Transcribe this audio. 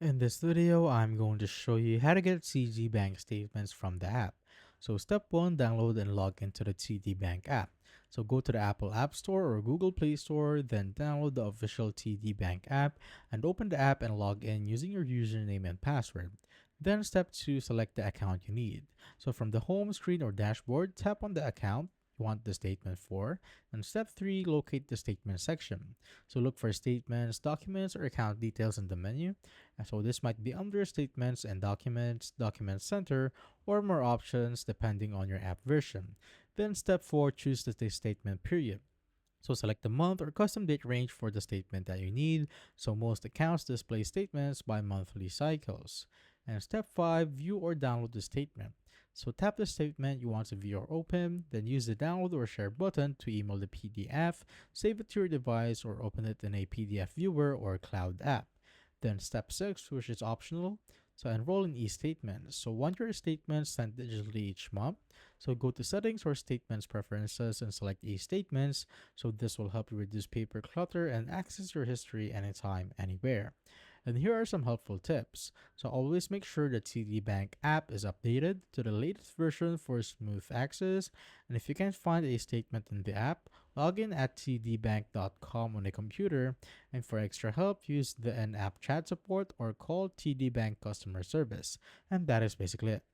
In this video, I'm going to show you how to get TD Bank statements from the app. So step 1, download and log into the TD Bank app. So go to the Apple App Store or Google Play Store, then download the official TD Bank app and open the app and log in using your username and password. Then step 2, select the account you need. So from the home screen or dashboard, tap on the account you want the statement for, and step 3, locate the statement section. So look for statements, documents, or account details in the menu. And so this might be under statements and documents, document center, or more options depending on your app version. Then step 4, choose the statement period. So select the month or custom date range for the statement that you need. So most accounts display statements by monthly cycles. And step 5, view or download the statement. So tap the statement you want to view or open, then use the download or share button to email the PDF, save it to your device, or open it in a PDF viewer or cloud app. Then step 6, which is optional. So enroll in e-statements. So want your statements sent digitally each month. So go to settings or statements preferences and select e-statements. So this will help you reduce paper clutter and access your history anytime, anywhere. And here are some helpful tips. So always make sure the TD Bank app is updated to the latest version for smooth access. And if you can't find a statement in the app, log in at tdbank.com on a computer. And for extra help, use the in-app chat support or call TD Bank customer service. And that is basically it.